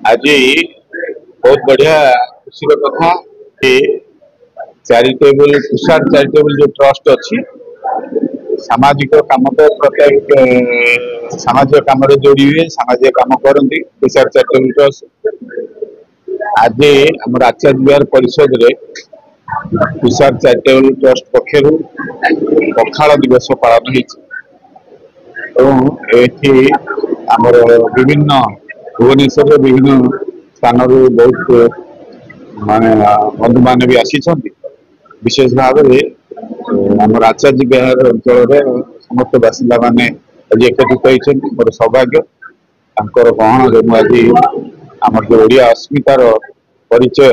आज बहुत बढ़िया खुशी कथा कि चैरिटेबल तुषार चैरिटेबल जो ट्रस्ट अच्छी सामाजिक काम तो प्रत्येक सामाजिक काम जोड़ी हुए सामाजिक काम करती तुषार चैरिटेबल ट्रस्ट आज आम आचार्य विहार परिषद रे तुषार चैरिटेबल ट्रस्ट पक्षर पखाल दिवस पालन होमर विभिन्न भुवनेश्वर विभिन्न स्थान बहुत माने बंधु मान भी आसी विशेष भाव में आम आचार्य विहार अंचल समस्त बासिंदा मैंने आज एकत्रित होती मोर सौभाग्य गहन आज आम जो ओडिया अस्मितार परिचय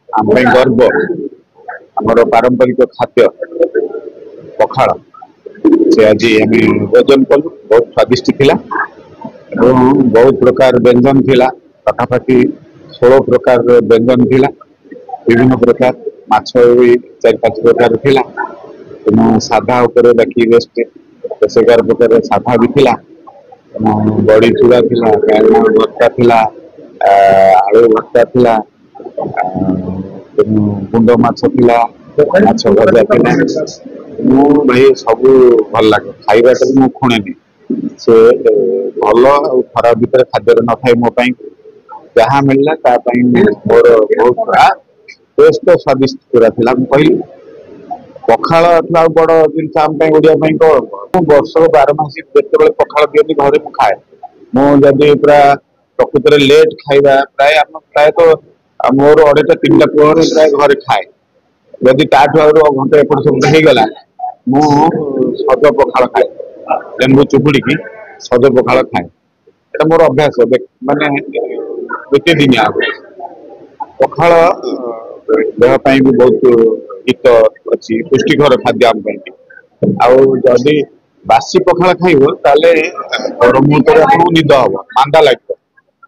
आम गर्व आमर पारंपरिक खाद्य पखाल से आज आम भोजन कलु बहुत स्वादिष्ट थिला बहुत प्रकार व्यंजन थिला पाखापाखि 16 प्रकार व्यंजन थिला विभिन्न प्रकार माछ भी 4-5 प्रकार थिला साधा उपर बाकी बेस्ट 11 प्रकार साधा भी थिला बड़ी चूड़ा थिला भर्ता थिला आलू भर्ता थिला गुंड माछ थिला माछ भजा थिला भाई सब भल लगे खाइबा मु खुणेनी से भल खराब भीतर खाद्य न थाए मो जहाँ मिलला मोर बहुत टेस्ट स्वादिष्ट पूरा था कहली पखाल बड़ जिन ओडिया कौन वर्ष 12 मास जिते पखाल दिखती घर मुझे खाए मुझे पूरा प्रकृत लेट खाइबा प्राय तो मोर 2:30-3टा पर प्राय घर खाए जदि घंटे एपट सब होगला मु सज पखाल खाए लेंबू चुपुड़ी सज पखाल खाए ये मोर अभ्यास माने प्रतिदिन पखाल देहपाई भी बहुत हित अच्छी पुष्टिकर खाद्य आम आदि बासी पखाल खाइब ताले पर मुहूर्त आपको निद हम मांदा लगे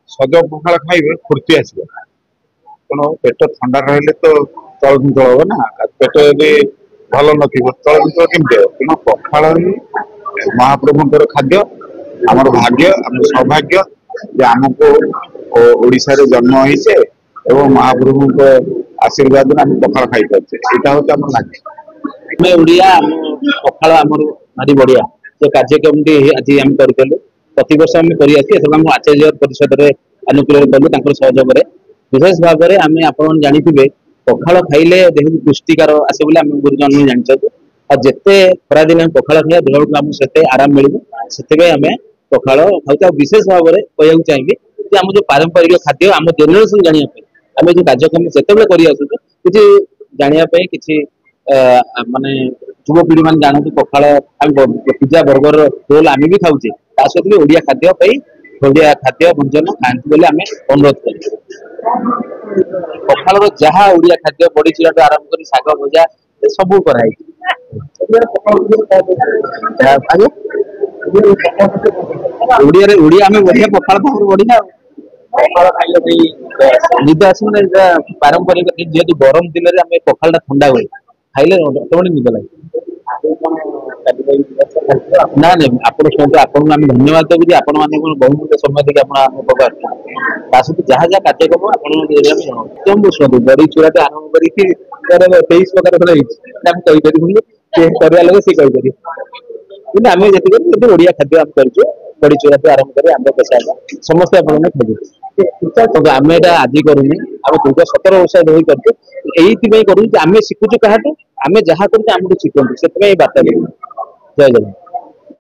सज पखाल खाइबे फुर्ती आस पेट ठंडा रही तो चलचल हम ना पेट यदि भल न चलचल केमती तेणु पखाल ही महाप्रभुंर खाद्य आमर भाग्य आम सौभाग्य जे आमको ओडिशा रे जन्म होइसे एवं महाप्रभु को आशीर्वाद आम पखाल खाई पारे यहाँ हूँ आम लागे ओडिया पखाल आमर भारी बढ़िया जो कार्यक्रम आज आम करूँ प्रत वर्ष आम कर आचार्य परिषद में अनुकूल कलु सहयोग विशेष भाव में आम आप जानी पखाल खाइले देह पुष्टिकार आसे बोले आम गुरुजन जानते और जिते खरादिन पखाल खाइबा देह को आम से आराम मिल से आम पखाल खाऊ विशेष भाव में कहना चाहिए कि आम जो पारंपरिक खाद्य आम जेनेरेशन जानापी आम जो कार्यक्रम से जानापी कि माने युवपीढ़ी मान जानते पखाल पिज्जा बर्गर रोल आम भी खाऊे सहित भी ओडिया खाद्य ओडिया खाद्य व्यंजन खाती बोले आम अनुरोध कर पखाल जहाँ ओडिया खाद्य बड़ी चूड़ा आरंभ कर शाग भजा सब कराई ओडिया आम बढ़िया पखाल बढ़िया निद आस पारंपरिक जेहतु गरम दिन में आम पखाल ठंडा हुए खाइले ऑटोमेटिक निद लगे ना नहीं आप शुणु आपको आम धन्यवाद देवी आपण मैंने बहुमूल्य समय देखिए सहित जहाँ जहाँ कार्यक्रम आप शुणु बड़ी चूड़ा आरंभ कर 23 प्रकार करवा लगे सी कहीपर कि आम जी ओडिया खाद्य आम कर बड़ी चूड़ा आरंभ कर आम पेशा समस्त खोज आम यहाँ आज करूनी आम दीर्घ 17 वर्ष रही कर आम शिखुचु क्या आम जहाँ करूँ आम शिखु से बार्ता जय जगन्नाथ।